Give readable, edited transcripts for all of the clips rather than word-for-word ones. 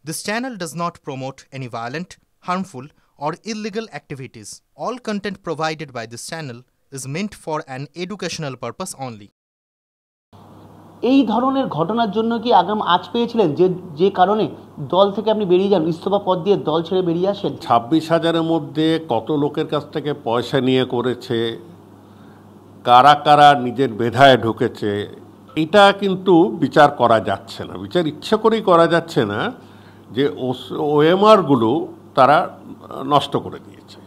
This channel does not promote any violent, harmful, or illegal activities. All content provided by this channel is meant for an educational purpose only. এই ধরনের ঘটনার জন্য কি আগাম আজ পেয়েছিলেন যে কারণে দল থেকে আপনি বেরিয়ে যান, ইস্তফা পদ দিয়ে দল ছেড়ে বেরিয়ে আসেন? 26,000-এর মধ্যে কত লোকের কাছ থেকে পয়সা নিয়ে করেছে, কারা কারা নিজের বেধায় ঢুকেছে, এটা কিন্তু বিচার করা যাচ্ছে না। বিচার ইচ্ছে করেই করা যাচ্ছে না যে ওএমআরগুলো তারা নষ্ট করে দিয়েছে।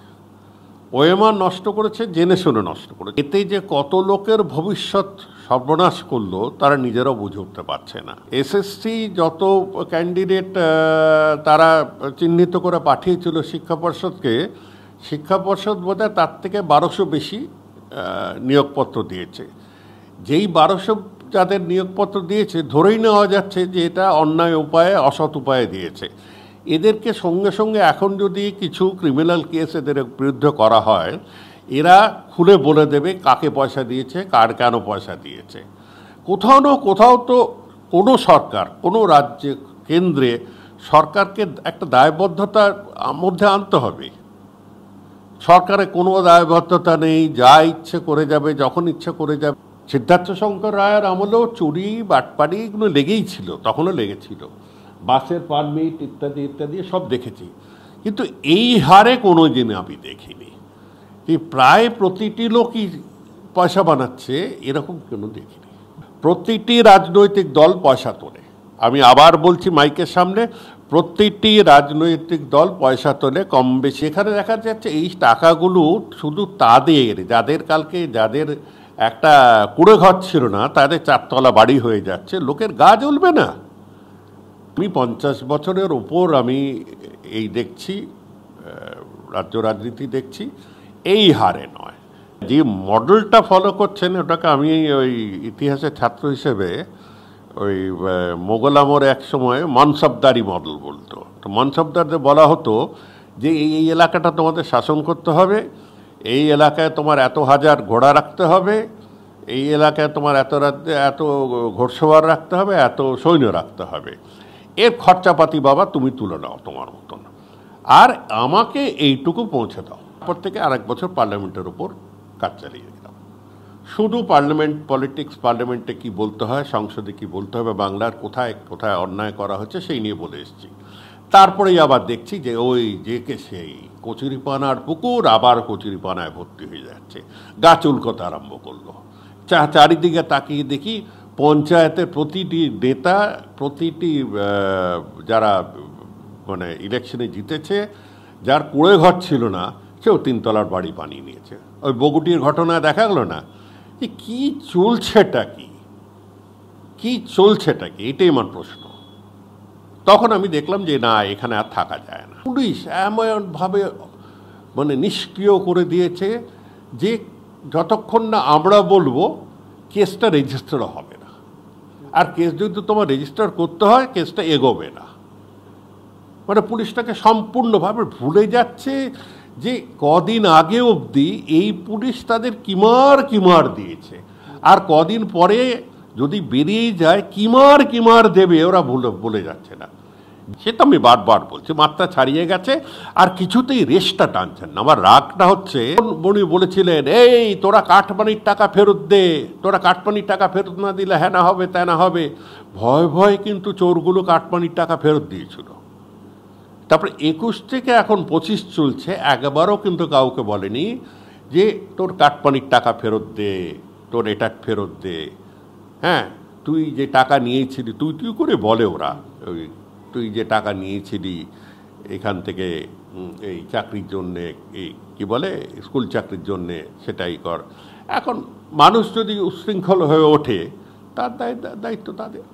ওএমআর নষ্ট করেছে, জেনে শুনে নষ্ট করেছে। এতে যে কত লোকের ভবিষ্যৎ সর্বনাশ করলো তারা নিজেরাও বুঝে উঠতে পারছে না। এসএসসি যত ক্যান্ডিডেট তারা চিহ্নিত করে পাঠিয়েছিল শিক্ষা পর্ষদকে, শিক্ষা পর্ষদ বোধহয় তার থেকে 1200 বেশি নিয়োগপত্র দিয়েছে। যেই 1200 যাদের নিয়োগপত্র দিয়েছে ধরেই নেওয়া যাচ্ছে যে এটা অন্যায় উপায়ে, অসৎ উপায়ে দিয়েছে। এদেরকে সঙ্গে সঙ্গে এখন যদি কিছু ক্রিমিনাল কেস এদের বিরুদ্ধে করা হয়, এরা খুলে বলে দেবে কাকে পয়সা দিয়েছে, কার কেন পয়সা দিয়েছে। কোথাও না কোথাও তো কোনো সরকার, কোনো রাজ্যে, কেন্দ্রে সরকারকে একটা দায়বদ্ধতার মধ্যে আনতে হবে। সরকারের কোনো দায়বদ্ধতা নেই, যা ইচ্ছে করে যাবে, যখন ইচ্ছে করে যাবে। সিদ্ধার্থ শঙ্কর রায়ের আমলেও চুরি, বাটপাড়ি এগুলো লেগেই ছিল, তখনও লেগেছিল। বাসের পারমিট ইত্যাদি ইত্যাদি সব দেখেছি, কিন্তু এই হারে কোনো দিন আমি দেখিনি। প্রায় প্রতিটি লোকই পয়সা বানাচ্ছে, এরকম কোনো দেখিনি। প্রতিটি রাজনৈতিক দল পয়সা তোলে। আমি আবার বলছি মাইকের সামনে, প্রতিটি রাজনৈতিক দল পয়সা তোলে কম বেশি। এখানে দেখা যাচ্ছে এই টাকাগুলো শুধু তাদের, যাদের একটা কুড়ে ঘর ছিল না, তাদের 4 তলা বাড়ি হয়ে যাচ্ছে। লোকের গা জ্বলবে না? আমি 50 বছরের ওপর আমি এই দেখছি, রাজ্য রাজনীতি দেখছি, এই হারে নয়। যে মডেলটা ফলো করছেন ওটাকে আমি ওই ইতিহাসের ছাত্র হিসেবে ওই মোগল আমলে এক সময় মনসবদারি মডেল বলতো। তো মনসবদারদের বলা হতো যে এই এলাকাটা তোমাদের শাসন করতে হবে, এই এলাকায় তোমার এত হাজার ঘোড়া রাখতে হবে, এই এলাকায় তোমার এত ঘোড়সওয়ার রাখতে হবে, এত সৈন্য রাখতে হবে, এর খরচাপাতি বাবা তুমি তুলে নাও তোমার মতন, আর আমাকে এইটুকু পৌঁছে দাও। তারপর থেকে আরেক বছর পার্লামেন্টের ওপর কাজ চালিয়ে দিলাম। শুধু পার্লামেন্ট পলিটিক্স, পার্লামেন্টে কি বলতে হয়, সংসদে কি বলতে হবে, বাংলার কোথায় কোথায় অন্যায় করা হচ্ছে সেই নিয়ে বলে এসেছি। তারপরেই আবার দেখছি যে ওই যে কে সেই কচুরিপানার পুকুর আবার কচুরিপানায় ভর্তি হয়ে যাচ্ছে, গাছ উল্কোতে আরম্ভ করলো। চারিদিকে তাকিয়ে দেখি পঞ্চায়েতের প্রতিটি নেতা, প্রতিটি যারা মানে ইলেকশনে জিতেছে, যার কুড়ে ঘর ছিল না, সেও 3 তলার বাড়ি বানিয়ে নিয়েছে। ওই বগুটির ঘটনা দেখা গেল না? যে কি চলছেটা কি চলছেটা কি, এটাই আমার প্রশ্ন। তখন আমি দেখলাম যে না, এখানে আর থাকা যায় না। পুলিশ এমনভাবে মানে নিষ্ক্রিয় করে দিয়েছে যে যতক্ষণ না আমরা বলবো কেসটা রেজিস্টার হবে না। আর কেস যদি তোমার রেজিস্টার করতে হয়, কেসটা এগোবে না। মানে পুলিশটাকে সম্পূর্ণভাবে ভুলে যাচ্ছে যে কদিন আগে অবধি এই পুলিশ তাদের কিমার দিয়েছে, আর কদিন পরে যদি বেরিয়ে যায় কিমার দেবে, ওরা বলে যাচ্ছে না। সেটা আমি বারবার বলছি, মাত্রা ছাড়িয়ে গেছে, আর কিছুতেই রেশটা টানছেন না। আমার রাগটা হচ্ছে, উনি বলেছিলেন এই তোরা কাটমানির টাকা ফেরত দে, তোরা কাটমানির টাকা ফেরত না দিলে হ্যাঁ না হবে তা না হবে। ভয় কিন্তু চোরগুলো কাটমানির টাকা ফেরত দিয়েছিল। তারপরে 21 থেকে এখন 25 চলছে, একবারও কিন্তু কাউকে বলেনি যে তোর কাটমানির টাকা ফেরত দে, তোর এটা ফেরত দে। হ্যাঁ, তুই যে টাকা নিয়েছিলি, তুই করে বলে ওরা, ওই তুই যে টাকা নিয়েছিলি এখান থেকে এই চাকরির জন্যে, এই কি বলে স্কুল চাকরির জন্যে, সেটাই কর। এখন মানুষ যদি উচ্ছৃঙ্খল হয়ে ওঠে, তার দায়িত্ব তাদের।